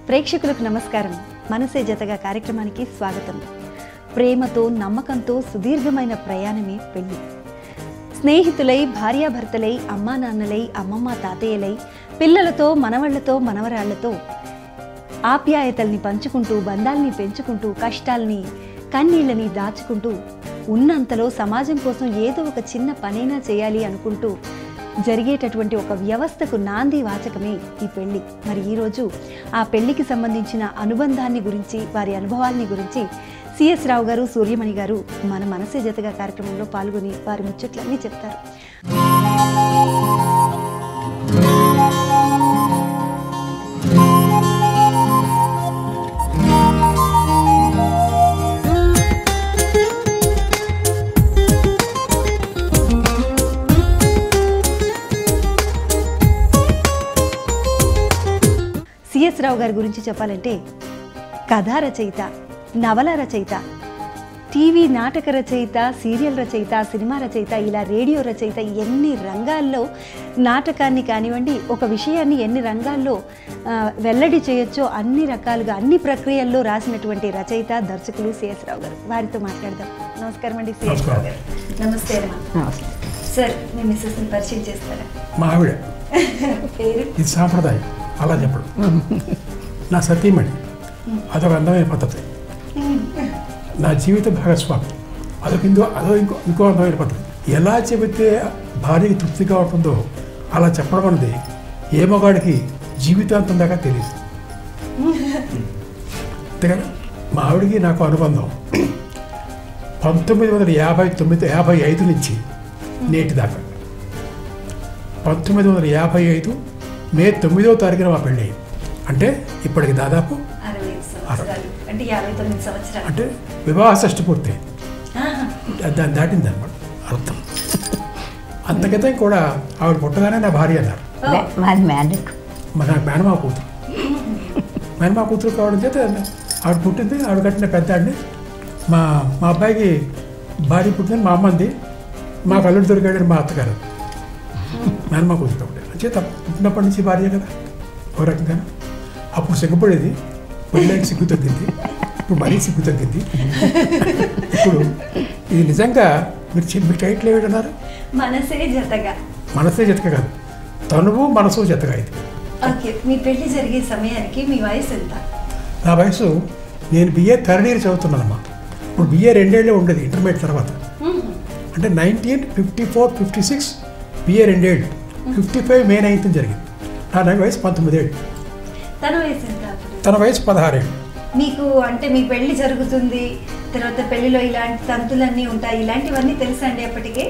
ప్రేక్షకులకు నమస్కారం. మనసే జతగా కార్యక్రమానికి స్వాగతం. ప్రేమతో నమ్మకంతో సుదీర్ఘమైన ప్రయాణమే పెళ్లి. స్నేహితులై, భార్యాభర్తలై, అమ్మా నాన్నలై, అమ్మమ్మ తాతయ్యలై, పిల్లలతో, మనవళ్లతో, మనవరాళ్లతో ఆప్యాయతల్ని పంచుకుంటూ, బంధాల్ని పెంచుకుంటూ, కష్టాల్ని కన్నీళ్ళని దాచుకుంటూ, ఉన్నంతలో సమాజం కోసం ఏదో ఒక చిన్న పనైనా చేయాలి అనుకుంటూ జరిగేటటువంటి ఒక వ్యవస్థకు నాంది వాచకమే ఈ పెళ్లి. మరి ఈరోజు ఆ పెళ్లికి సంబంధించిన అనుబంధాన్ని గురించి, వారి అనుభవాల్ని గురించి సిఎస్ రావు గారు, సూర్యమణి గారు మన మనసే జతగా కార్యక్రమంలో పాల్గొని వారి ముచ్చట్లన్నీ చెప్తారు. సిఎస్ రావు గారి గురించి చెప్పాలంటే కథా రచయిత, నవల రచయిత, టీవీ నాటక రచయిత, సీరియల్ రచయిత, సినిమా రచయిత, ఇలా రేడియో రచయిత, ఎన్ని రంగాల్లో నాటకాన్ని కానివ్వండి, ఒక విషయాన్ని ఎన్ని రంగాల్లో వెల్లడి చేయొచ్చో అన్ని రకాలుగా, అన్ని ప్రక్రియల్లో రాసినటువంటి రచయిత, దర్శకులు సిఎస్ రావు గారు. వారితో మాట్లాడదాం. నమస్కారం అండి సిఎస్ రావు గారు. నమస్తే అమ్మా. సార్, మీ మిస్సెస్ని పరిచయం చేస్తారా? మా ఆవిడ పేరు? ఇది సాంప్రదాయం, అలా చెప్పడం. నా సతీమణి, అదొక అందమైన పద్ధతి. నా జీవిత భాగస్వామి, ఇంకో అందమైన పద్ధతి. ఎలా చెబితే భార్యకి తృప్తిగా ఉంటుందో అలా చెప్పడం అనేది ఏ మగాడికి జీవితాంతం దాకా తెలియదు. అంతేగాని మా ఆవిడికి నాకు అనుబంధం 1955 నుంచి నేటి దాకా. 1955 మే 9వ తారీఖున మా పెళ్ళి. అంటే ఇప్పటికి దాదాపు 59 సంవత్సరాలు. అంటే వివాహ షష్ఠి పూర్తి దాన్ని దాటింది అనమాట అర్థం. అంతకితం కూడా ఆవిడ పుట్టగానే నా భార్య అన్నారు. నాకు మేనమా కూతురు. మేనమా కూతురు కావడం చేత ఆవిడ పుట్టింది. ఆవిడ కట్టిన పెద్ద ఆడిని మా అబ్బాయికి భార్య పుట్టింది మా అమ్మంది. మా కల్లుడు దొరికాడని మా అత్తగారు. మేనమా కూతురు కాబట్టి చేత పుట్టినప్పటి నుంచి భార్య కదా ఓ రకంగా. అప్పుడు సిగ్గుపడేది, పెళ్ళైకి సిగ్గు తగ్గింది. ఇప్పుడు మరీ సిగ్గు తగ్గింది. ఇప్పుడు ఇది నిజంగా మీరు టైటిల్ ఏమిటన్నారు? మనసే జతగా. మనసే జతగా కాదు, తనువు మనసు జతగా. ఇది ఓకే. మీ పెళ్లి జరిగే సమయానికి మీ వయసు ఎంత? నా వయసు, నేను బిఏ థర్డ్ ఇయర్ చదువుతున్నానమ్మా. ఇప్పుడు బిఏ 2 ఏళ్ళే ఉండేది ఇంటర్మీడియట్ తర్వాత. అంటే 1954-56 బిఏ 2 ఏళ్ళు. 55 మే 9th జరిగింది. నా వయసు 19 ఏళ్ళు. తన వయసు ఎంత? తన వయసు 16 ఏళ్ళు. మీకు అంటే మీ పెళ్లి జరుగుతుంది, తర్వాత పెళ్లిలో ఇలాంటి తంతులన్నీ ఉంటాయి, ఇలాంటివన్నీ తెలుసా అండి అప్పటికే?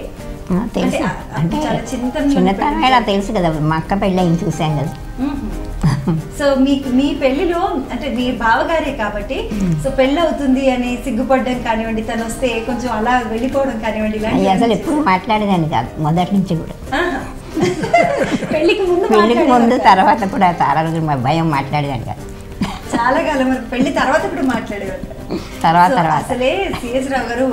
తెలుసు. అంటే చిన్నతనమేలా తెలుసు కదా, మా అక్క పెళ్ళి అయింది చూసాం కదా. సో మీ పెళ్లిలో అంటే మీ బావగారే కాబట్టి, సో పెళ్ళి అవుతుంది అని సిగ్గుపడడం కానివ్వండి, తను వస్తే కొంచెం అలా వెళ్ళిపోవడం కానివ్వండి, ఇలాంటి అసలు ఎప్పుడు మాట్లాడేదాన్ని కాదు మొదటి నుంచి కూడా. పెళ్లికి ముందు తర్వాత కూడా చాలా రోజులు మా భయం మాట్లాడేదాన్ని కాదు. చాలా కాలం వరకు. పెళ్లి తర్వాత కూడా మాట్లాడేవారు తర్వాత. అసలే సిఎస్ రావు గారు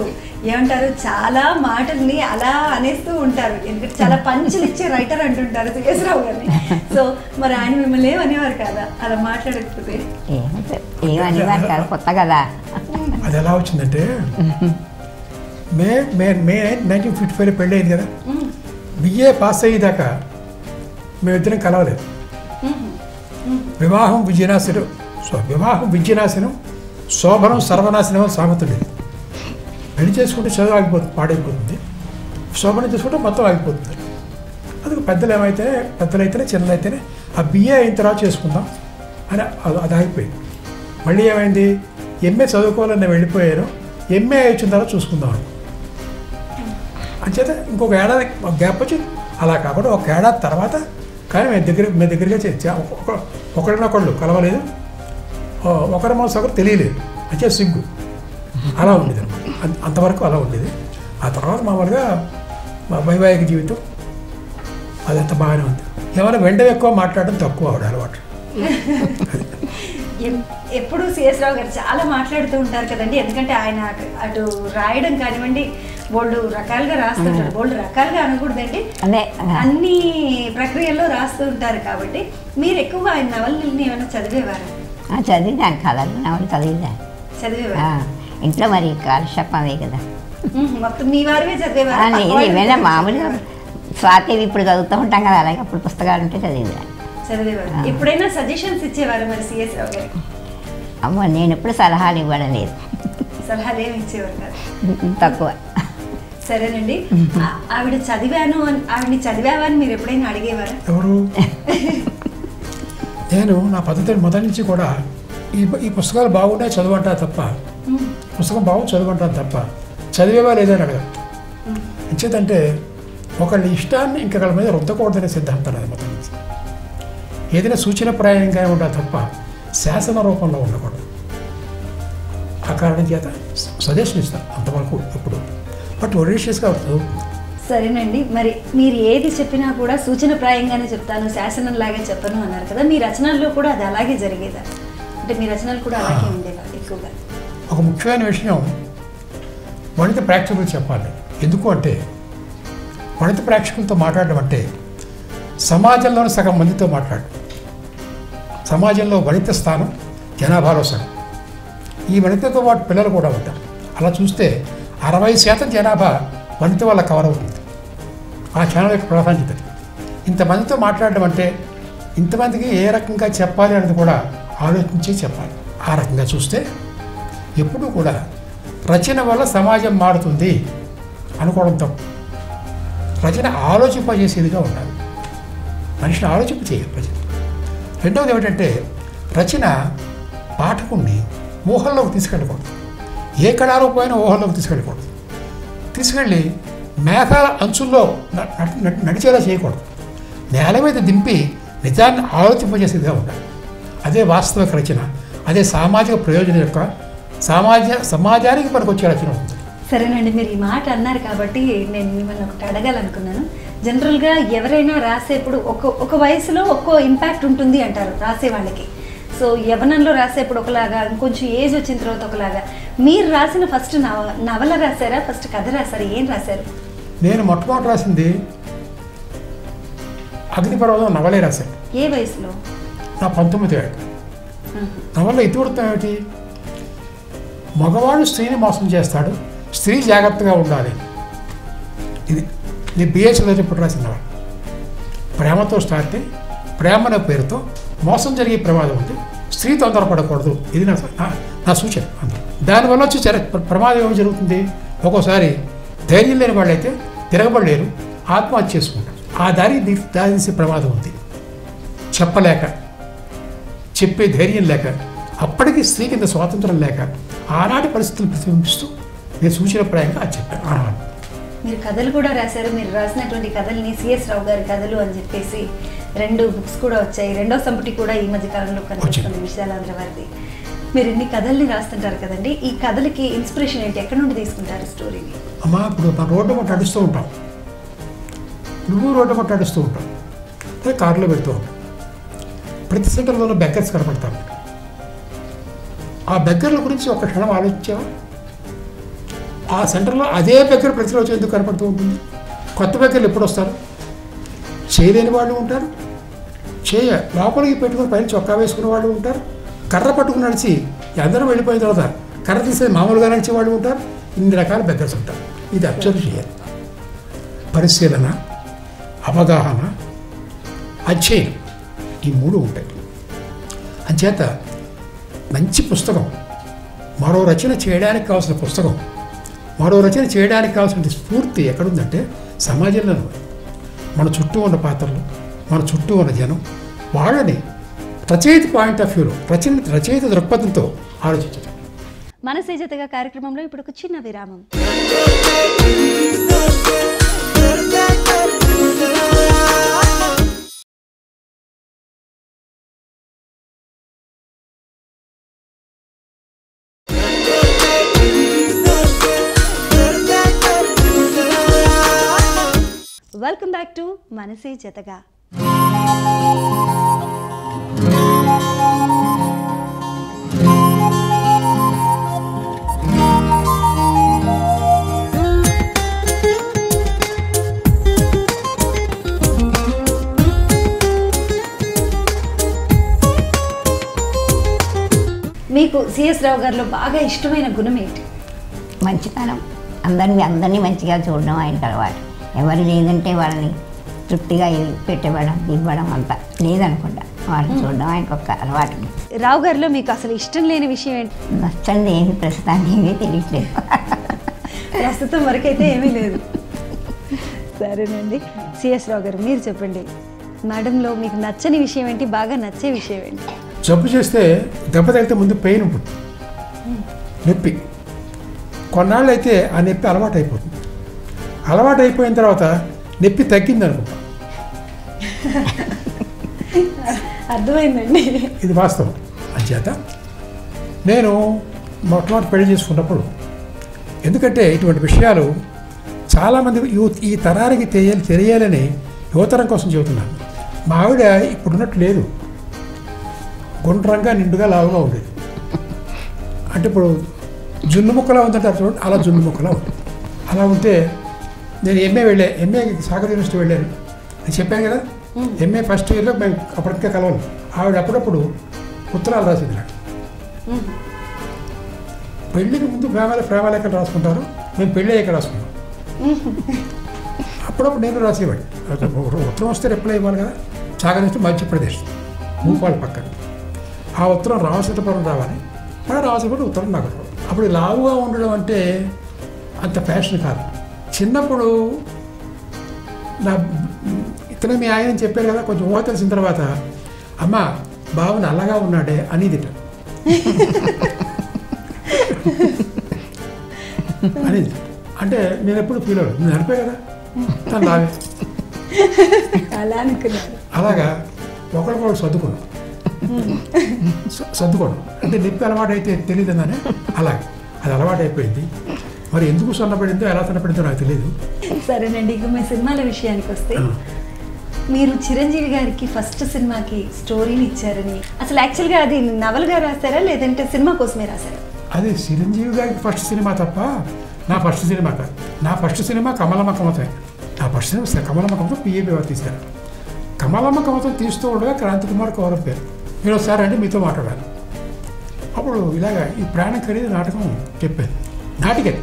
ఏమంటారు, చాలా మాటల్ని అలా అనేస్తూ ఉంటారు. ఎందుకంటే చాలా పంచులు ఇచ్చే రైటర్ అంటుంటారు సిఎస్ రావు గారిని. సో మరి ఆయన మిమ్మల్ని ఏమనేవారు కదా అలా మాట్లాడకపోతే? ఏమనేవారు కాదు, కొత్త కదా. అది ఎలా వచ్చిందంటే, మే 1955 పెళ్ళి అయింది కదా. బిఏ పాస్ అయ్యేదాకా మేమిద్దరం కలవలేదు. వివాహం విజయనాశనం, శోభనం సర్వనాశనం అని సామెత లేదు. పెళ్లి చేసుకుంటే చదువు ఆగిపోతుంది, పాడైపోతుంది. శోభనం చేసుకుంటే మొత్తం ఆగిపోతుంది. అది పెద్దలైతేనే చిన్నలైతేనే ఆ బిఏ అయిన తర్వాత చేసుకుందాం అని అది ఆగిపోయింది. మళ్ళీ ఏమైంది, ఎంఏ చదువుకోవాలని నేను వెళ్ళిపోయాను. ఎంఏ అయిన తర్వాత చూసుకుందాం అంచేత ఇంకొక ఏడాది గ్యాప్ వచ్చి అలా కాబట్టి ఒక ఏడాది తర్వాత. కానీ మేము దగ్గరగా ఒకరినొకళ్ళు కలవలేదు, ఒకరి మనసు ఒకరు తెలియలేదు. అంటే సిగ్గు అలా ఉండేది అనమాట. అంతవరకు అలా ఉండేది. ఆ తర్వాత మామూలుగా మా వైవాహిక జీవితం అదంతా బాగానే ఉంది. ఏమైనా వెంటనే ఎక్కువ మాట్లాడడం తక్కువ ఆవిడ అలవాటు. ఎప్పుడు సిఎస్ రావు గారు చాలా మాట్లాడుతూ ఉంటారు కదండి. ఎందుకంటే ఆయన అటు రాయడం కానివ్వండి, బోల్డ్ రకాలుగా రాస్తుంటారు. బోల్డ్ రకాలుగా అనకూడదండి, అన్ని ప్రక్రియల్లో రాస్తూ ఉంటారు. కాబట్టి మీరు ఎక్కువ ఆయన నవలని ఏమైనా చదివేవారు? చదివినాను కథలు నవలు చదివినాను. చదివేవారు ఇంట్లో మరి కాలక్షేపం అవే కదా. మొత్తం మీ వారివే చదివేవారు? ఏమైనా మామూలుగా స్వాతివి ఇప్పుడు చదువుతూ ఉంటాం కదా, అలాగే అప్పుడు పుస్తకాలు ఉంటే చదివేదాన్ని. చదివేవారు. ఎప్పుడైనా సజెషన్స్ ఇచ్చేవారు మరి సిఎస్ రావు గారికి? అమ్మో, నేను ఎప్పుడు సలహాలు ఇవ్వడం లేదు. సలహాలు ఏమి ఇచ్చేవారు కాదు? తక్కువ. సరేనండి. ఆవిడని చదివావా అని మీరు ఎప్పుడైనా అడిగేవారా? ఎవరు? నేను నా పద్ధతి మొదటి నుంచి కూడా ఈ పుస్తకాలు బాగుంటాయి చదవంటా తప్ప, పుస్తకం బాగుంది చదవంటాను తప్ప చదివేవా లేదని అడగదు. ఎంచేతంటే ఒకళ్ళ ఇష్టాన్ని ఇంకొకళ్ళ మీద రుద్దకూడదనే సిద్ధాంతం అది మొదటి నుంచి. ఏదైనా సూచనప్రాయంగా ఉండాలి తప్ప శాసన రూపంలో ఉండకూడదు. ఆ కారణం చేత సజెషన్ ఇస్తాను అంతవరకు ఇప్పుడు, బట్ ఒడిషియస్గా అవుతుంది. సరేనండి. మరి మీరు ఏది చెప్పినా కూడా సూచనప్రాయంగానే చెప్తాను, శాసనంలాగా చెప్పను అన్నారు కదా. మీ రచనల్లో కూడా అది అలాగే జరిగేదా? అంటే మీ రచనలు కూడా అలాగే ఉండేవా ఎక్కువగా? ఒక ముఖ్యమైన విషయం వనిత ప్రేక్షకులు చెప్పాలి. ఎందుకు అంటే వనిత ప్రేక్షకులతో మాట్లాడడం అంటే సమాజంలోని సగం మందితో మాట్లాడు. సమాజంలో వనిత స్థానం జనాభాలో సగం. ఈ వనితతో పాటు పిల్లలు కూడా ఉంటారు. అలా చూస్తే 60% జనాభా వనిత వల్ల కవర్ అవుతుంది. ఆ ఛానల్ యొక్క ప్రాధాన్యత. ఇంతమందితో మాట్లాడడం అంటే ఇంతమందికి ఏ రకంగా చెప్పాలి అనేది కూడా ఆలోచించి చెప్పాలి. ఆ రకంగా చూస్తే ఎప్పుడూ కూడా రచన వల్ల సమాజం మారుతుంది అనుకోవడం తప్పు. రచన ఆలోచింపజేసేదిగా ఉండాలి. మనిషిని ఆలోచింపచేయాలి రచన. రెండవది ఏమిటంటే రచన పాఠకుణ్ణి ఊహల్లోకి తీసుకెళ్ళకూడదు. ఏ కళారూపమైన ఊహల్లోకి తీసుకెళ్ళకూడదు. తీసుకెళ్ళి మేఘాల అంచుల్లో నడిచేలా చేయకూడదు. నేల మీద దింపి నిజాన్ని ఆలోచింపజేసేదిగా ఉండాలి. అదే వాస్తవిక రచన. అదే సామాజిక ప్రయోజనం యొక్క సమాజానికి పనికొచ్చే రచన ఉంటుంది. సరేనండి. మీరు ఈ మాట అన్నారు కాబట్టి నేను మిమ్మల్ని ఒకటి అడగాలనుకున్నాను. జనరల్గా ఎవరైనా రాసేప్పుడు ఒక వయసులో ఒక్కో ఇంపాక్ట్ ఉంటుంది అంటారు రాసే వాళ్ళకి. సో యవ్వనంలో రాసేప్పుడు ఒకలాగా, ఇంకొంచెం ఏజ్ వచ్చిన తర్వాత ఒకలాగా. మీరు రాసిన ఫస్ట్ నవల రాశారా, ఫస్ట్ కథ రాశారా, ఏం రాశారు? నేను మొట్టమొదటి రాసింది అగ్నిపర్వతం నవలే రాశాను. ఏ వయసులో? నా 19 ఏళ్ళు. నవల ఇతివృత్తం ఏమిటి? మగవాడు స్త్రీని మోసం చేస్తాడు, స్త్రీ జాగ్రత్తగా ఉండాలి. ఇది నేను బిఏ చదివేటప్పుడు రాసిన నవల. ప్రేమతో స్టార్ట్ అయ్యి ప్రేమ అనే పేరుతో మోసం జరిగే ప్రమాదం ఉంది, స్త్రీ తొందరపడకూడదు. ఇది నా సూచన. దానివల్ల వచ్చి ప్రమాదం ఏమి జరుగుతుంది? ఒక్కోసారి ధైర్యం లేని వాళ్ళైతే తిరగబడలేరు, ఆత్మహత్య చేసుకుంటారు. ఆ దారి తీసే ప్రమాదం ఉంది. చెప్పలేక, చెప్పే ధైర్యం లేక, అప్పటికి స్త్రీ కింద స్వాతంత్రం లేక ఆనాటి పరిస్థితులు ప్రతిబింబిస్తూ నేను సూచనప్రాయంగా అది చెప్పాను. ఆనాడు మీరు కథలు కూడా రాశారు. మీరు రాసినటువంటి కథల్ని సిఎస్ రావు గారి కథలు అని చెప్పేసి 2 బుక్స్ కూడా వచ్చాయి. 2వ సంపుటి కూడా ఈ మధ్య కాలంలో కనిపిస్తుంది, విశాలాంధ్ర వారిది. మీరు ఇన్ని కథల్ని రాస్తుంటారు కదండి, ఈ కథలకి ఇన్స్పిరేషన్ ఏంటి? ఎక్కడి నుండి తీసుకుంటారు స్టోరీని? అమ్మా, ఇప్పుడు మనం రోడ్డు మట్ట నడుస్తూ ఉంటాం, నువ్వు రోడ్డు మట్ట నడుస్తూ ఉంటాం, అదే కారులో పెడుతూ ఉంటాం. ప్రతి సెంటర్లోనూ బెగ్గర్స్ కనపడతారు. ఆ బెగ్గర్ల గురించి ఒక క్షణం ఆలోచించావా? ఆ సెంటర్లో అదే బెగ్గర్ ప్రతిరోజు ఎందుకు కనపడుతూ ఉంటుంది? కొత్త బెగ్గర్లు ఎప్పుడు వస్తారు? చేయలేని వాళ్ళు ఉంటారు, లోపలికి పెట్టుకుని పైన చొక్కా వేసుకునే వాళ్ళు ఉంటారు, కర్ర పట్టుకుని నడిచి అందరూ వెళ్ళిపోయిన తర్వాత కర్ర తీసేది మామూలుగా నడిచే వాళ్ళు ఉంటారు. ఇన్ని రకాల బెగ్గర్స్ ఉంటారు. ఇది అబ్జర్వ్ చేయాలి. పరిశీలన, అవగాహన, అధ్యయనం, ఈ 3 ఉంటాయి. అంచేత మంచి పుస్తకం, మరో రచన చేయడానికి కావాల్సిన పుస్తకం, మరో రచన చేయడానికి కావాల్సిన స్ఫూర్తి ఎక్కడుందంటే సమాజంలో. మన చుట్టూ ఉన్న పాత్రలు, మన చుట్టూ ఉన్న జనం, వాళ్ళని రచయిత పాయింట్ ఆఫ్ వ్యూలో, రచయిత దృక్పథంతో ఆలోచించడం. మనసే జతగా కార్యక్రమంలో ఇప్పుడు ఒక చిన్న విరామం. వెల్కమ్ బ్యాక్ టు మనసే జతగా. మీకు సిఎస్ రావు గారిలో బాగా ఇష్టమైన గుణం ఏంటి? మంచితనం, అందరినీ మంచిగా చూడడం ఆయనకు అలవాటు. ఎవరు లేదంటే వాళ్ళని తృప్తిగా పెట్టేవ్వడం, ఇవ్వడం అంతా లేదనుకుంటా, వాళ్ళని చూడడం ఆయనకు ఒక అలవాటు. రావు గారిలో మీకు అసలు ఇష్టం లేని విషయం ఏంటి? నచ్చండి ఏమి ప్రస్తుతానికి ఏమీ తెలియట్లేదు. ప్రస్తుతం వరకైతే ఏమీ లేదు. సరేనండి, సిఎస్ రావు గారు మీరు చెప్పండి, మేడంలో మీకు నచ్చని విషయం ఏంటి, బాగా నచ్చే విషయం ఏంటి? జబ్బు చేస్తే దెబ్బ తగిలితే ముందు పెయిన్ ఉంటుంది, నొప్పి. కొన్నాళ్ళు అయితే ఆ నొప్పి అలవాటు అయిపోతుంది. అలవాటు అయిపోయిన తర్వాత నొప్పి తగ్గింది అనుకుంటా. అర్థమైందండి, ఇది వాస్తవం. అంచేత నేను మొట్టమొదటి పెళ్లి చేసుకున్నప్పుడు, ఎందుకంటే ఇటువంటి విషయాలు చాలామంది ఈ తరానికి తెలియాలని యువతరం కోసం చెబుతున్నాను. మా ఆవిడ ఇప్పుడున్నట్టు లేదు, గుండ్రంగా నిండుగా లావుగా ఉండేది. అంటే ఇప్పుడు జున్ను ముక్కలా ఉందంటారు చూడండి, అలా జున్ను ముక్కలా ఉంది. అలా ఉంటే నేను ఎంఏ సాగర్ యూనివర్సిటీ వెళ్ళాను, నేను చెప్పాను కదా. ఎంఏ ఫస్ట్ ఇయర్లో మేము అప్పటికే కలవాలి. ఆవిడ అప్పుడప్పుడు ఉత్తరాలు రాసింది నాకు. పెళ్ళికి ముందు ప్రేమలేఖలు రాసుకుంటారు, మేము పెళ్ళి అయ్యాక రాసుకుంటాం. అప్పుడప్పుడు నేను రాసేవాడు. ఉత్తరం వస్తే రిప్లై ఇవ్వాలి కదా. సాగర్ నుంచి మధ్యప్రదేశ్, భూపాల్ పక్కన. ఆ ఉత్తరం రామచంద్రపురం రావాలి, మళ్ళీ రామచంద్రపురం ఉత్తరం నాకు. అప్పుడు లావుగా ఉండడం అంటే అంత ఫ్యాషన్ కాదు. చిన్నప్పుడు ఇతను మీ ఆయన చెప్పారు కదా, కొంచెం ఊహ తెలిసిన తర్వాత అమ్మ బాబు నల్లగా ఉన్నాడే అనేదిట అనేది. అంటే నేను ఎప్పుడు ఫీల్ అవ్వలేదు, నేను నడిపే కదా, తను లావే. అలాగా ఒకరికొకరు సర్దుకోవడం అంటే నొప్పి అలవాటు అయితే తెలియదుగానే అలాగే అది అలవాటు అయిపోయింది. మరి ఎందుకు సన్నపడిందో ఎలా సన్నపడిందో నాకు తెలియదు. సరేనండి, ఇక మీ సినిమాల విషయానికి వస్తే, మీరు చిరంజీవి గారికి ఫస్ట్ సినిమాకి స్టోరీని ఇచ్చారని, అసలు యాక్చువల్గా అది నవల్గా రాశారా లేదంటే సినిమా కోసమే రాశారా? అది చిరంజీవి గారికి ఫస్ట్ సినిమా తప్ప నా ఫస్ట్ సినిమా కాదు. నా ఫస్ట్ సినిమా కమలమ్మ కమతం. నా first cinema Kamalamma Kamatham PAB వారు తీశారు. కమలమ్మ కమతం తీస్తూ ఉండగా క్రాంతికుమార్ కౌరం పేరు. మీరు ఒకసారి అంటే మీతో మాట్లాడాలి. అప్పుడు ఇలాగా ఈ ప్రాణం ఖరీదు నాటకం చెప్పాను. నాటికది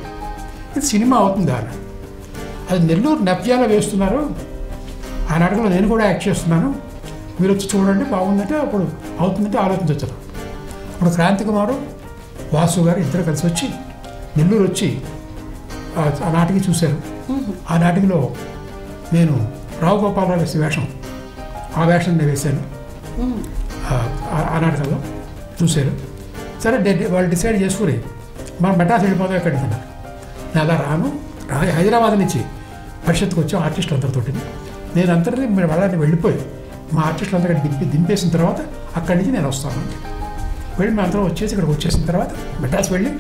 ఇది సినిమా అవుతుందా అని. అది నెల్లూరు నవ్యాల వేస్తున్నారు, ఆ నాటకంలో నేను కూడా యాక్ట్ చేస్తున్నాను, మీరు వచ్చి చూడండి బాగుందంటే అప్పుడు అవుతుందంటే ఆలోచించవచ్చు. అప్పుడు క్రాంతికుమారు వాసు గారు ఇద్దరు కలిసి వచ్చి నెల్లూరు వచ్చి ఆ నాటికి చూశారు. ఆ నాటికలో నేను రావు గోపాలరావు వేసే వేషం, ఆ వేషం నేను వేశాను. ఆ నాటకంలో చూశారు. సరే వాళ్ళు డిసైడ్ చేసుకుని మనం మెడ్రాస్ వెళ్ళిపోదాం ఎక్కడికి అన్నారు. నేను అలా హైదరాబాద్ నుంచి పరిషత్తుకు వచ్చాం ఆర్టిస్టులు అందరితోటి. నేను అందరినీ వాళ్ళని వెళ్ళిపోయి మా ఆర్టిస్టులు అందరికీ దింపేసిన తర్వాత అక్కడి నుంచి నేను వస్తాను. వెళ్ళి మేము అందరం వచ్చేసి ఇక్కడికి వచ్చేసిన తర్వాత మెడ్రాస్ వెళ్ళి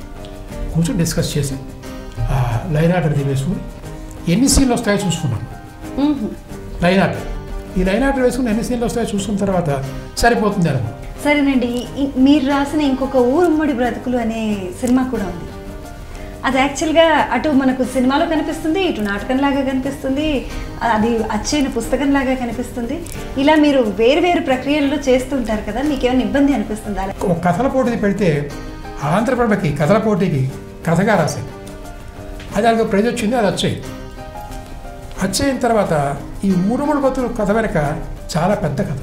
కూర్చొని డిస్కస్ చేసి లైన్ ఆర్డర్ వేసుకుని ఎన్ని సీన్లు వస్తాయో చూసుకున్నాను. లైన్ ఆర్డర్, ఈ లైన్ ఆర్డర్ వేసుకుని ఎన్ని సీన్లు వస్తాయో చూసుకున్న తర్వాత సరిపోతుంది అనుకో. సరేనండి, మీరు రాసిన ఇంకొక ఊరుమ్మడి బ్రతుకులు అనే సినిమా కూడా ఉంది. అది యాక్చువల్గా అటు మనకు సినిమాలో కనిపిస్తుంది, ఇటు నాటకంలాగా కనిపిస్తుంది, అది అచ్చైన పుస్తకంలాగా కనిపిస్తుంది. ఇలా మీరు వేరు వేరు ప్రక్రియల్లో చేస్తుంటారు కదా, మీకేమైనా ఇబ్బంది అనిపిస్తుందా? ఒక కథల పోటీ పెడితే ఆంధ్రప్రభకి కథల పోటీకి కథగా రాశాను. అది అలాగ ప్రైజ్ వచ్చింది, అది వచ్చేయిన తర్వాత ఈ ఊరుమ్మడి బ్రతుకులు కథ వెనక చాలా పెద్ద కథ.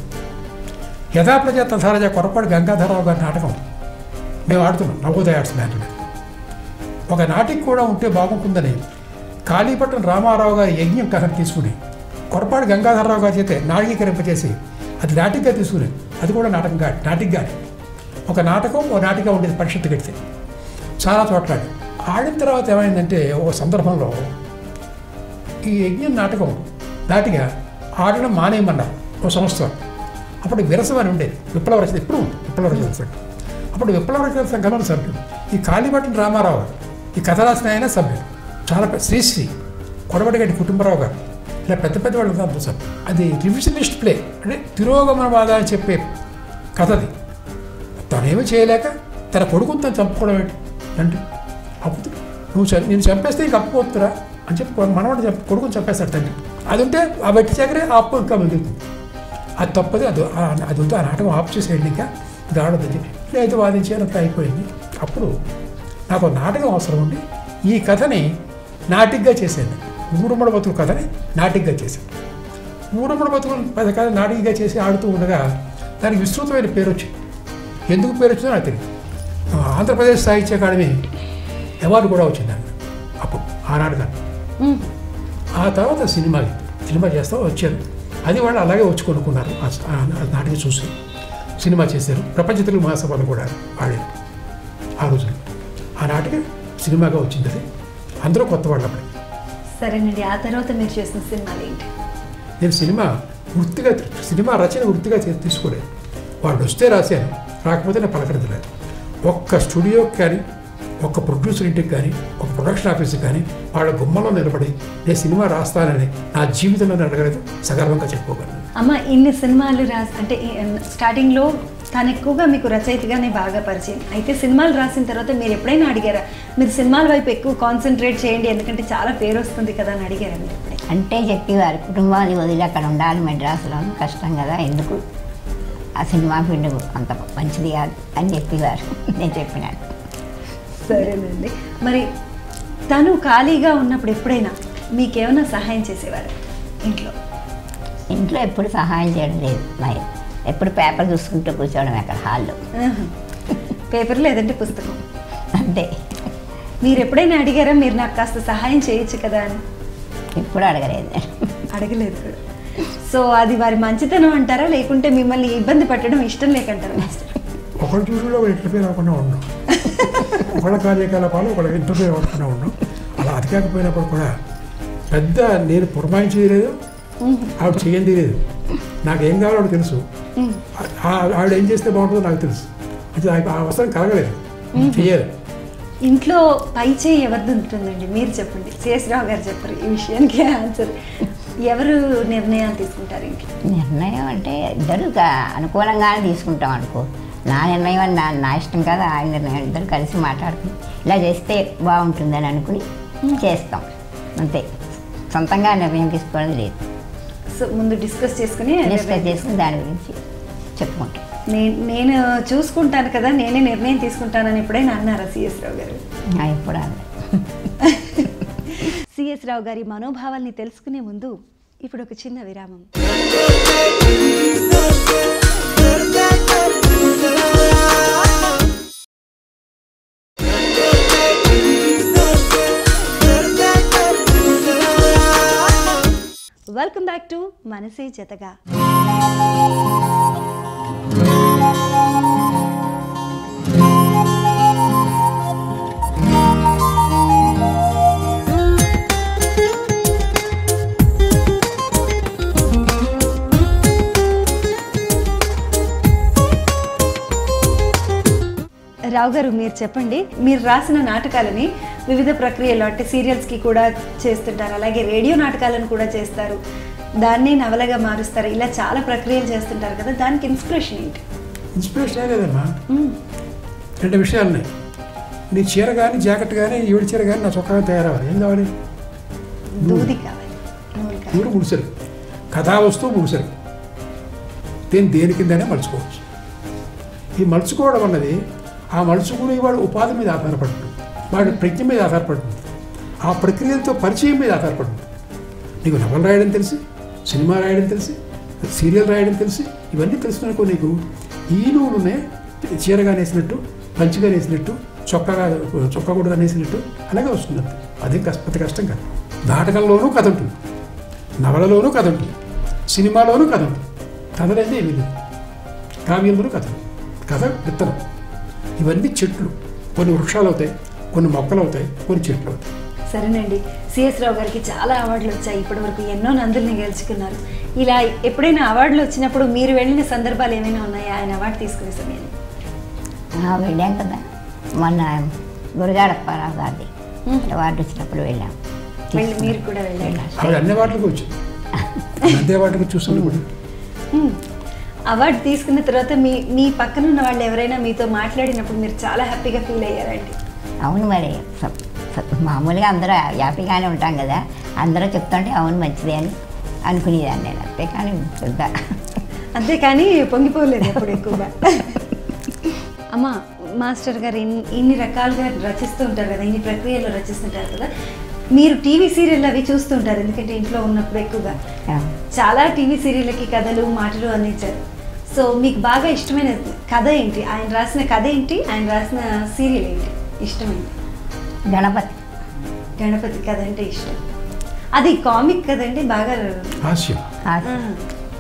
యథాప్రజ తథారజ కొరపాటి గంగాధరరావు గారి నాటకం మేము ఆడుతున్నాం నవోదయ ఆర్ట్స్ మ్యాన్లో. ఒక నాటికి కూడా ఉంటే బాగుంటుందని కాళీపట్నం రామారావు గారి యజ్ఞం కథను తీసుకుని కొరపాటి గంగాధరరావు గారి చేతే నాటకీకరింపచేసి అది నాటికగా తీసుకుని అది కూడా నాటికగానే ఒక నాటకం ఓ నాటిక ఉండేది పరిషత్తు కడితే చాలా చోట్ల ఆడిన తర్వాత ఏమైందంటే ఒక సందర్భంలో ఈ యజ్ఞం నాటిక ఆడడం మానేయమన్నారు ఒక సంవత్సరం. అప్పుడు విరసం అని ఉండేది, విప్లవ రచన ఇప్పుడు ఉంది, విప్లవ రచన సంఘం. అప్పుడు విప్లవ రచన సంఘంలో సభ్యుడు ఈ కాళీపట్నం రామారావు గారు, ఈ కథ రాసిన ఆయన సభ్యుడు, చాలా శ్రీశ్రీ కొడవటిగడ్డి కుటుంబరావు గారు, ఇలా పెద్ద పెద్ద వాళ్ళు ఉన్నారు సభ్యులు. అది రివిజనిస్ట్ ప్లే, అంటే తిరోగమనవాద అని చెప్పే కథది. తనేమీ చేయలేక తన కొడుకుని తను చంపుకోవడం ఏంటి అంటే, అప్పుడు నేను చంపేస్తే ఇంక అప్పుకోతురా అని చెప్పి మనవాడు కొడుకుని చంపేస్తాడు తండ్రి. అది ఉంటే ఆ బట్టి చక్కరే ఆ అప్పు ఇంకా మిగులుతుంది. అది తప్పది, అది వద్దు, ఆ నాటకం ఆఫ్ చేసేయండి, ఇంకా ఇది ఆడొద్దని చెప్పి నేనైతే వాదించేంత అయిపోయింది. అప్పుడు నాకు నాటకం అవసరం ఉండి ఈ కథని నాటికగా చేశాను. మూడుమడ బతుకు కథని నాటికగా చేశాను. మూడుమడ బతుకులు కథ నాటికగా చేసి ఆడుతూ ఉండగా దానికి విస్తృతమైన పేరు వచ్చింది. ఎందుకు పేరు వచ్చిందో నాకు తెలియదు. ఆంధ్రప్రదేశ్ సాహిత్య అకాడమీ అవార్డు కూడా వచ్చిందండి అప్పుడు ఆ నాటకాన్ని. ఆ తర్వాత సినిమా చేస్తూ వచ్చారు. అది వాళ్ళు అలాగే వచ్చి కొనుక్కున్నారు. ఆ నాటిక చూసి సినిమా చేశారు. ప్రపంచ తెలుగు మహాసభలు కూడా ఆడారు ఆ రోజున. ఆ నాటిక సినిమాగా వచ్చింది. అది అందరూ కొత్త వాళ్ళు అప్పుడు. సరేనండి, ఆ తర్వాత మీరు చేసిన సినిమాలు ఏంటి? నేను సినిమా రచన వృత్తిగా తీసుకోలేదు. వాళ్ళు వస్తే రాశాను, రాకపోతే నేను పలకరించలేదు. ఒక్క స్టూడియోకి కానీ, ఒక్క ప్రొడ్యూసర్ ఇంటికి కానీ, ఒక ప్రొడక్షన్ ఆఫీస్కి కానీ వాళ్ళ గుమ్మలో నిలబడి నేను సినిమా రాస్తానని నా జీవితంలో అడగలేదు. సగర్వంగా చెప్పుకోగలను. అమ్మ, ఇన్ని సినిమాలు అంటే స్టార్టింగ్లో తను ఎక్కువగా మీకు రచయితగానే బాగా పరిచయం. అయితే సినిమాలు రాసిన తర్వాత మీరు ఎప్పుడైనా అడిగారా, మీరు సినిమాల వైపు ఎక్కువ కాన్సన్ట్రేట్ చేయండి ఎందుకంటే చాలా పేరు వస్తుంది కదా అని అడిగారా మీరు ఎప్పుడైనా? అంటే చెప్పేవారు, కుటుంబాన్ని వదిలి అక్కడ ఉండాలి మెడ్రాస్లో, కష్టం కదా, ఎందుకు ఆ సినిమా ఫీల్డ్ అంత మంచిది కాదు అని చెప్పేవారు. నేను చెప్పినాను. సరేనండి, మరి తను ఖాళీగా ఉన్నప్పుడు ఎప్పుడైనా మీకేమైనా సహాయం చేసేవారు ఇంట్లో? ఎప్పుడు సహాయం చేయడం లేదు. మరి ఎప్పుడు పేపర్ చూసుకుంటూ కూర్చోవడం అక్కడ హాల్లో. పేపర్ లేదంటే పుస్తకం అంతే. మీరు ఎప్పుడైనా అడిగారా మీరు నాకు కాస్త సహాయం చేయొచ్చు కదా అని? ఎప్పుడు అడగలేదు. అడగలేదు కూడా. సో అది వారి మంచితనం అంటారా, లేకుంటే మిమ్మల్ని ఇబ్బంది పెట్టడం ఇష్టం లేకంటారా మాస్టర్? ఒకళ్ళు చూసుకుంటే ఒకళ్ళు ఇంటర్ఫేర్ అవ్వకుండా ఉండవు. ఒకళ్ళ కార్యకలాపాలు ఒకళ్ళకి ఇంటర్ఫేర్ అవ్వకుండా ఉండవు. అలా అది కాకపోయినప్పుడు కూడా పెద్ద నేను పురమాయించేది లేదు, ఆవిడ చేయండి లేదు. నాకేం కావాలో ఆవిడ తెలుసు. ఆవిడ ఏం చేస్తే బాగుంటుందో నాకు తెలుసు. అది ఆ అవసరం కలగలేదు, చేయాలి. ఇంట్లో పై చేయి ఎవరిది ఉంటుందండి? మీరు చెప్పండి. సిఎస్ రావు గారు చెప్పరు ఈ విషయానికి ఆన్సర్. ఎవరు నిర్ణయాలు తీసుకుంటారు ఇంట్లో? నిర్ణయం అంటే ఇద్దరు అనుకూలంగానే తీసుకుంటాం అనుకో. నా నిర్ణయం అని నా ఇష్టం కాదు, ఆయన నిర్ణయం. ఇద్దరు కలిసి మాట్లాడుకుని ఇలా చేస్తే బాగుంటుందని అనుకుని చేస్తాం అంతే. సొంతంగా నిర్ణయం తీసుకోవడం లేదు. సో ముందు డిస్కస్ చేసుకుని దాని గురించి చెప్పుకుంటాం. నేను చూసుకుంటాను కదా, నేనే నిర్ణయం తీసుకుంటానని ఎప్పుడైనా అన్నారా సిఎస్ రావు గారు? ఎప్పుడు అన్నారు. సిఎస్ రావు గారి మనోభావాల్ని తెలుసుకునే ముందు ఇప్పుడు ఒక చిన్న విరామం. వెల్కమ్ బ్యాక్ టు మనసే జతగా. రావు గారు, మీరు చెప్పండి, మీరు రాసిన నాటకాలని వివిధ ప్రక్రియలు అంటే సీరియల్స్కి కూడా చేస్తుంటారు, అలాగే రేడియో నాటకాలను కూడా చేస్తారు, దాన్ని నవలగా మారుస్తారు, ఇలా చాలా ప్రక్రియలు చేస్తుంటారు కదా, దానికి ఇన్స్పిరేషన్ ఏంటి? ఇన్స్పిరేషన్ లేదమ్మా, రెండు విషయాలు ఉన్నాయి. నీ చీర కానీ జాకెట్ కానీ ఈవిడ చీర కానీ నా చొక్కాగా తయారవ్వాలి. ఏం కావాలి? దూది కావాలి, ఊరు ముడిసరు, కథా వస్తువు ముడిసరు. దేని కిందనే మలుచుకోవచ్చు. ఈ మలుచుకోవడం అన్నది ఆ మలుచుకునే వాడు ఉపాధి మీద ఆధారపడుతుంది, వాడి ప్రజ్ఞ మీద ఆధారపడుతుంది, ఆ ప్రక్రియలతో పరిచయం మీద ఆధారపడుతుంది. నీకు నవల రాయడం తెలిసి, సినిమా రాయడం తెలిసి, సీరియల్ రాయడం తెలిసి, ఇవన్నీ తెలుసుకునేకో నీకు ఈ నూనె చీరగా నేసినట్టు, పంచిగా నేసినట్టు, చొక్కా కూడా నేసినట్టు అలాగే వస్తుంది. అదే పెద్ద కష్టం కాదు. నాటకంలోనూ కథ ఉంటుంది, నవలలోనూ కథ ఉంటుంది, సినిమాలోనూ కథ ఉంటుంది. కథ అనేది ఏమీ లేదు. కావ్యంలోనూ కథ విత్తనం. ఇవన్నీ చెట్లు, కొన్ని వృక్షాలు అవుతాయి, కొన్ని మొక్కలు అవుతాయి, కొన్ని చెట్లు అవుతాయి. సరేనండి, సిఎస్ రావు గారికి చాలా అవార్డులు వచ్చాయి, ఇప్పటి వరకు ఎన్నో నందుల్ని గెలుచుకున్నారు. ఇలా ఎప్పుడైనా అవార్డులు వచ్చినప్పుడు మీరు వెళ్ళిన సందర్భాలు ఏమైనా ఉన్నాయా ఆయన అవార్డు తీసుకునే సమయంలో? వెళ్ళాం కదా, మొన్న గురజాడప్పారావు గారిది అవార్డు వచ్చినప్పుడు వెళ్ళాం. మీరు కూడా వెళ్ళారు? అన్ని అవార్డులకు వచ్చింది, అన్ని అవార్డులకు చూసుకుని కూడా. అవార్డు తీసుకున్న తర్వాత మీ పక్కన ఉన్న వాళ్ళు ఎవరైనా మీతో మాట్లాడినప్పుడు మీరు చాలా హ్యాపీగా ఫీల్ అయ్యారండి? అవును, మరి మామూలుగా అందరూ హ్యాపీగానే ఉంటాం కదా, అందరూ చెప్తుంటే అవును మంచిది అని అనుకునేదాన్ని నేను. అంతేకాని అంతేకాని పొంగిపోలేదు ఎప్పుడు ఎక్కువగా. అమ్మ మాస్టర్ గారు ఇన్ని రకాలుగా రచిస్తూ ఉంటారు కదా, ఇన్ని ప్రక్రియలో రచిస్తుంటారు కదా, మీరు టీవీ సీరియల్ అవి చూస్తుంటారు ఎందుకంటే ఇంట్లో ఉన్నప్పుడు ఎక్కువగా చాలా టీవీ సీరియళ్ళకి కథలు మాటలు అందించారు. సో మీకు బాగా ఇష్టమైన కథ ఏంటి, ఆయన రాసిన కథ ఏంటి, ఆయన రాసిన సీరియల్ ఏంటి ఇష్టమైంది? గణపతి కథ అంటే ఇష్టం. అది కామిక్ కదండి, బాగా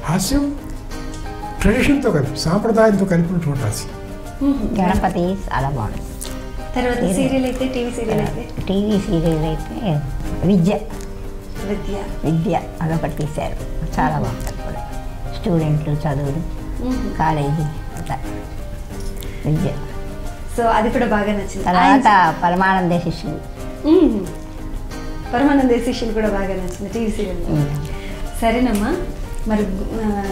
హాస్యం ట్రెడిషన్తో కలిపి సాంప్రదాయంతో కలిపి ఉంటుంది హాస్యం. గణపతి చాలా బాగుంది. తర్వాత సీరియల్ అయితే టీవీ సీరియల్ అయితే విద్య అదొకటి తీశారు, చాలా బాగుంటుంది కూడా. స్టూడెంట్లు చదువులు కాలేజీ అంతా విద్య. సో అది కూడా బాగా నచ్చింది. తర్వాత పరమానంద శిష్యులు కూడా బాగా నచ్చింది టీవీ సీరియల్. సరేనమ్మా, మరి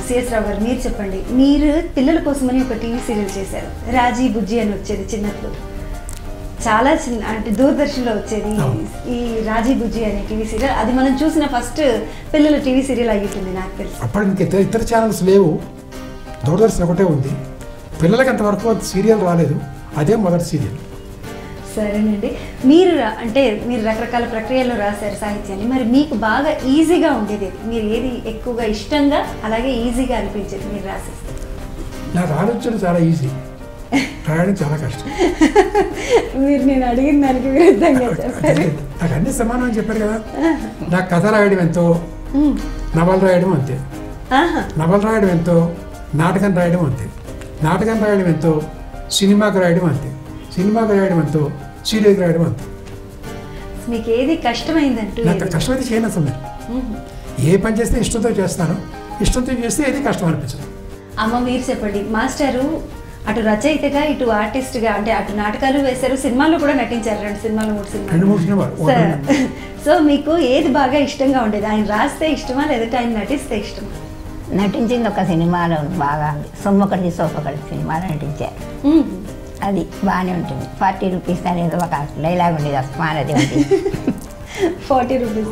సిఎస్ రావు గారు మీరు చెప్పండి, మీరు పిల్లల కోసమని ఒక టీవీ సీరియల్ చేశారు, రాజీ బుజ్జి అని వచ్చేది చిన్నప్పుడు, చాలా చిన్న అంటే దూరదర్శన్లో వచ్చేది ఈ రాజీ బుజ్జి అనే టీవీ సీరియల్. అది మనం చూసిన ఫస్ట్ పిల్లల టీవీ సీరియల్ అయ్యింటుంది నాకు తెలిసి. అప్పుడు ఇంకా ఇతర ఛానల్స్ లేవు, దూరదర్శన్ ఒకటే ఉంది. పిల్లలకి అంతవరకు సీరియల్ రాలేదు, అదే మొదటి సీరియల్. సరేనండి, మీరు రకరకాల ప్రక్రియల్లో రాశారు సాహిత్యాన్ని, మరి మీకు బాగా ఈజీగా ఉండేది, మీరు ఏది ఎక్కువగా ఇష్టంగా అలాగే ఈజీగా అనిపించేది మీరు రాసేస్తే? నాకు ఆలోచన చాలా ఈజీ, రాయడం చాలా కష్టం. మీరు నేను అడిగిన దానికి విరుద్ధంగా చెప్పారు. నాకు అన్ని సమానం అని చెప్పారు కదా. నాకు కథ రాయడం ఎంతో, నవల రాయడం అంతే. నవల రాయడం ఎంతో, నాటకం రాయడం అంతే. నాటకం రాయడం ఎంతో, సినిమాకి రాయడం అంతే. సినిమాకి రాయడం ఎంతో, సీరియల్కి రాయడం అంతే. మీకు ఏది కష్టమైందంటూ? నాకు కష్టమైతే చేయను అసలు. ఏ పని చేస్తే ఇష్టంతో చేస్తాను, ఇష్టంతో చేస్తే ఏది కష్టం అనిపించదు. అమ్మ మీరు చెప్పండి, మాస్టరు అటు రచయితగా ఇటు ఆర్టిస్ట్గా, అంటే అటు నాటకాలు వేశారు, సినిమాల్లో కూడా నటించారు, 2 సినిమాలు 3 సినిమాలు. సో మీకు ఏది బాగా ఇష్టంగా ఉండేది? ఆయన రాస్తే ఇష్టమా లేదంటే ఆయన నటిస్తే ఇష్టమా? నటించింది ఒక సినిమాలో బాగా ఉంది, సొమ్మొకటి సోపొకటి సినిమాలో నటించారు, అది బాగానే ఉంటుంది. 40 రూపీస్ అనేది ఒక డైలాగ్ ఉండేది, అస్మానది ఉంటుంది. 40 రూపీస్.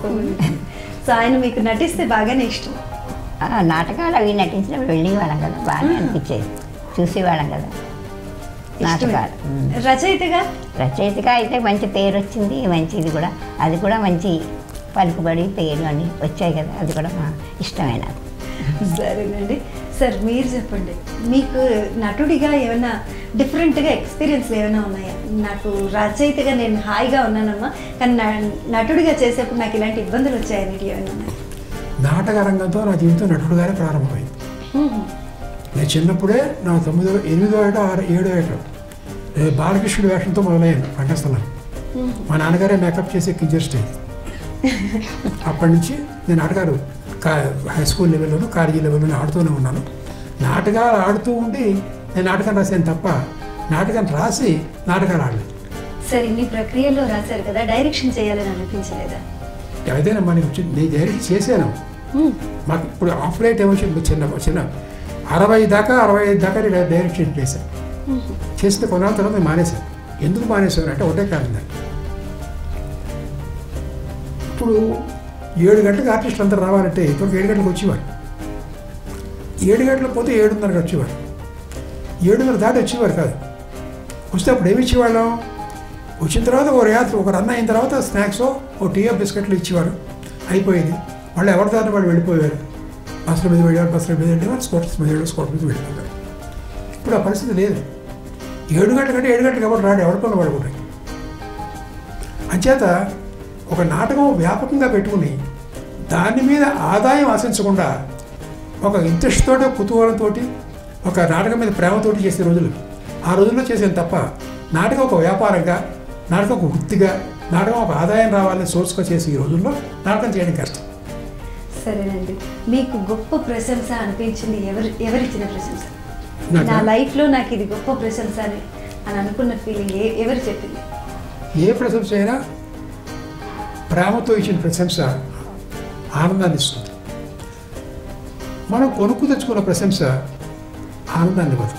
సో ఆయన మీకు నటిస్తే బాగానే ఇష్టం? నాటకాలు అవి నటించినప్పుడు వెళ్ళేవాళ్ళం కదా, బాగానే అనిపించేది, చూసేవాళ్ళం కదా నాటకాలు. రచయితగా అయితే మంచి పేరు వచ్చింది, మంచిది కూడా, అది కూడా మంచి పలుకుబడి పేరు అని వచ్చాయి కదా, అది కూడా మా ఇష్టమైన. సరేనండి సార్, మీరు చెప్పండి, మీకు నటుడిగా ఏమైనా డిఫరెంట్గా ఎక్స్పీరియన్స్లు ఏమైనా ఉన్నాయా? నాకు రచయితగా నేను హాయిగా ఉన్నానమ్మా, కానీ నటుడిగా చేసేప్పుడు నాకు ఇలాంటి ఇబ్బందులు వచ్చాయనేది ఏమైనా ఉన్నాయి? నాటక రంగంతో నా జీవితం నటుడుగానే ప్రారంభమైంది. నేను చిన్నప్పుడే నా 9వ 8వ ఏట 7వ ఏట బాలకృష్ణుడి వేషంతో మొదలయ్యాను రంగస్థలం. మా నాన్నగారే మేకప్ చేసి ఎక్కించారు స్టేజ్. అప్పటి నుంచి నేను నాటకాలు హై స్కూల్ లెవెల్లోనూ కాలేజీ లెవెల్లోనూ ఆడుతూనే ఉన్నాను. నాటకాలు ఆడుతూ ఉండి నేను నాటకం రాశాను తప్ప నాటకం రాసి నాటకాలు ఆడలేదు. సరే, ఇన్ని ప్రక్రియలో రాశారు కదా, డైరెక్షన్ చేయాలని అనిపించలేదా? ఏదైనా మనకి వచ్చింది, నేను డైరెక్ట్ చేశాను. మాకు ఇప్పుడు ఆఫ్ లైట్ ఏమొచ్చింది, చిన్న 65 దాకా నేను డైరెక్షన్ చేశాను. చేసిన కొన్నాళ్ళ తర్వాత నేను మానేశాను. ఎందుకు మానేశాను అంటే ఒకటే కారణం, ఇప్పుడు 7 గంటలకు ఆర్టిస్టులు అందరూ రావాలంటే ఇప్పుడు 7 గంటలకు వచ్చేవారు. 7 గంటలకు పోతే 7:30కి వచ్చేవారు. 7:30 దాటి వచ్చేవారు కాదు. వస్తే అప్పుడు ఏమి ఇచ్చేవాళ్ళం, వచ్చిన తర్వాత ఒక రన్ అయిన తర్వాత స్నాక్స్, ఓ టీ బిస్కెట్లు ఇచ్చేవారు, అయిపోయింది. వాళ్ళు ఎవరి దాన్ని వాళ్ళు వెళ్ళిపోయారు. బస్సుల మీద వెళ్ళేవారు, స్కూటర్స్ మీద వెళ్ళిపోయారు. ఇప్పుడు ఆ పరిస్థితి లేదు. 7 గంటల కంటే 7 గంటలకు ఎవరు రాడు, ఎవరి పనులు పడుకుంటాయి. అంచేత ఒక నాటకం వ్యాపకంగా పెట్టుకుని దాని మీద ఆదాయం ఆశించకుండా ఒక ఇంట్రెస్ట్ తోటి, కుతూహలంతో, ఒక నాటకం మీద ప్రేమతోటి చేసే రోజులు ఆ రోజుల్లో చేసేది తప్ప నాటకం ఒక వ్యాపారంగా, నాటకం ఒక వృత్తిగా, నాటకం ఒక ఆదాయం రావాలని సోర్స్గా చేసి ఈ రోజుల్లో నాటకం చేయడం కష్టం. సరేనండి, మీకు గొప్ప ప్రశంస అనిపించింది ఎవరిచ్చిన ప్రశంస? నా లైఫ్లో నాకు ఇది గొప్ప ప్రశంస అని అనుకున్న ఫీలింగ్ ఎవరు చెప్పింది? ఏ ప్రశంస అయినా ప్రేమతో ఇచ్చిన ప్రశంస ఆనందాన్ని ఇస్తుంది. మనం కొనుక్కు తెచ్చుకున్న ప్రశంస ఆనందాన్ని ఇవ్వదు.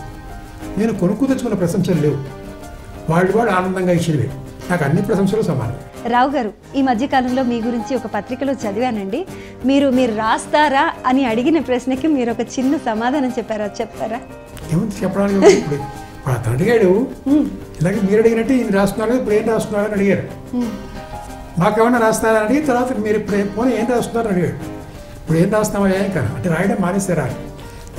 నేను కొనుక్కు తెచ్చుకున్న ప్రశంసలు లేవు, వాళ్ళు ఆనందంగా ఇచ్చినవి. నాకు అన్ని ప్రశంసలు సమానం. రావు గారు, ఈ మధ్యకాలంలో మీ గురించి ఒక పత్రికలో చదివానండి. మీరు రాస్తారా అని అడిగిన ప్రశ్నకి మీరు ఒక చిన్న సమాధానం చెప్పారా, చెప్తారా? ఏముంది చెప్పడానికి? అతను అడిగాడు, ఇలాగే మీరు అడిగినట్టు ఈయన రాస్తున్నారు, ఇప్పుడు ఏం రాస్తున్నారు అని అడిగారు. మాకేమన్నా రాస్తారని అడిగి తర్వాత మీరు ఇప్పుడు పోనీ ఏం రాస్తున్నారని అడిగాడు. ఇప్పుడు ఏం రాస్తామో ఏం కాదు అంటే రాయడం మానేస్తారా,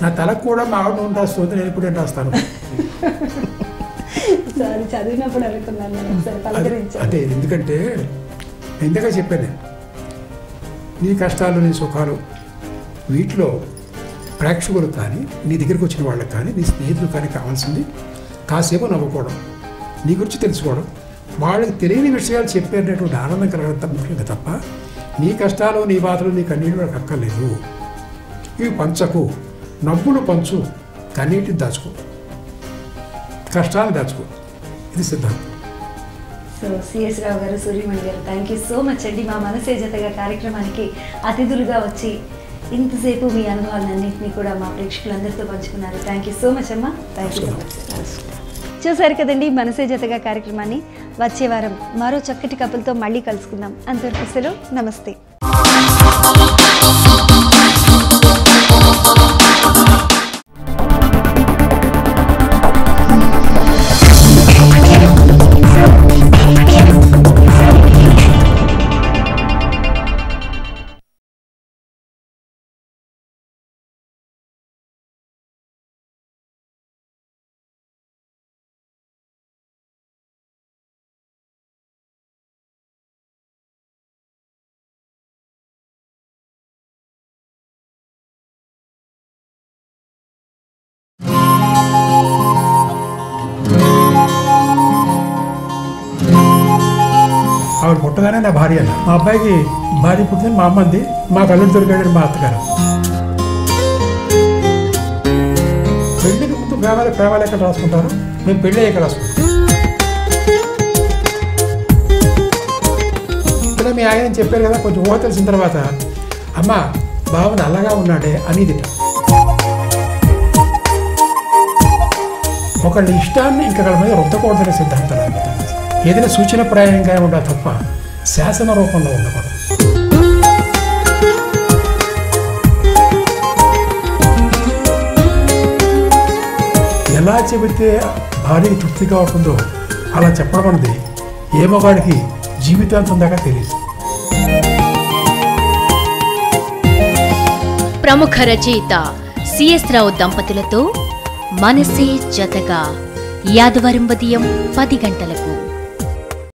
నా తలకు కూడా మా ఆవిడ నూనె రాస్తుంది, నేను ఇప్పుడు ఏం రాస్తాను. చదివినప్పుడు అంటే ఎందుకంటే ఇంతగా చెప్పాను, నీ కష్టాలు నీ సుఖాలు వీటిలో ప్రేక్షకులు కానీ నీ దగ్గరికి వచ్చిన వాళ్ళకి కానీ నీ స్నేహితులు కానీ కావాల్సింది కాసేపు నవ్వుకోవడం, నీ గురించి తెలుసుకోవడం, వాళ్ళకి తెలియని విషయాలు చెప్పేటటువంటి ఆనందం కలగడం ముఖ్యంగా తప్ప నీ కష్టాలు నీ బాధలు నీ కన్నీళ్ళు వాళ్ళకి అక్కర్లేదు. ఇవి పంచకు, నవ్వులు పంచు, కన్నీటిని దాచుకో, కష్టాలను దాచుకో. ఇది సిద్ధాంతం. సో సిఎస్ రావు గారు, సూర్యమణి గారు, థ్యాంక్ యూ సో మచ్ అండి. మా మనసే జతగా కార్యక్రమానికి అతిథులుగా వచ్చి ఇంతసేపు మీ అనుభవాలన్నింటినీ కూడా మా ప్రేక్షకులందరితో పంచుకున్నారు. థ్యాంక్ యూ సో మచ్ అమ్మా. Thank you so much. చూసారు కదండి మనసే జతగా కార్యక్రమాన్ని. వచ్చే వారం మరో చక్కటి కపుల్తో మళ్ళీ కలుసుకుందాం. అంతవరకు సెలవు, నమస్తే. ఆవిడ పుట్టగానే నా భార్య అన్న, మా అబ్బాయికి భార్య పుట్టిందని మా అమ్మంది, మా కళ్ళు దొరికాడని మా అత్తగారు. పెళ్లికి ముందు ప్రేమాలు ఎక్కడ రాసుకుంటారు, మేము పెళ్ళి అయ్యాక రాసుకుంటాం. ఇలా మీ ఆయన చెప్పారు కదా, కొంచెం ఊహ తెలిసిన తర్వాత అమ్మ బాబు నల్లగా ఉన్నాడే అనేది. ఒకళ్ళ ఇష్టాన్ని ఇంకొకళ్ళ మీద రుద్దకూడదనే సిద్ధాంతాలు. ఏదైనా సూచన ప్రాయంగా ఉండాలి తప్ప శాసన రూపంలో ఉండకూడదు. ఎలా చెబితే భార్యకి తృప్తిగా ఉంటుందో అలా చెప్పడం అనేది ఏ మగాడికి జీవితాంతం దాకా తెలియదు. ప్రముఖ రచయిత సిఎస్ రావు దంపతులతో మనసే జతగా ఆదివారం ఉదయం 10 గంటలకు.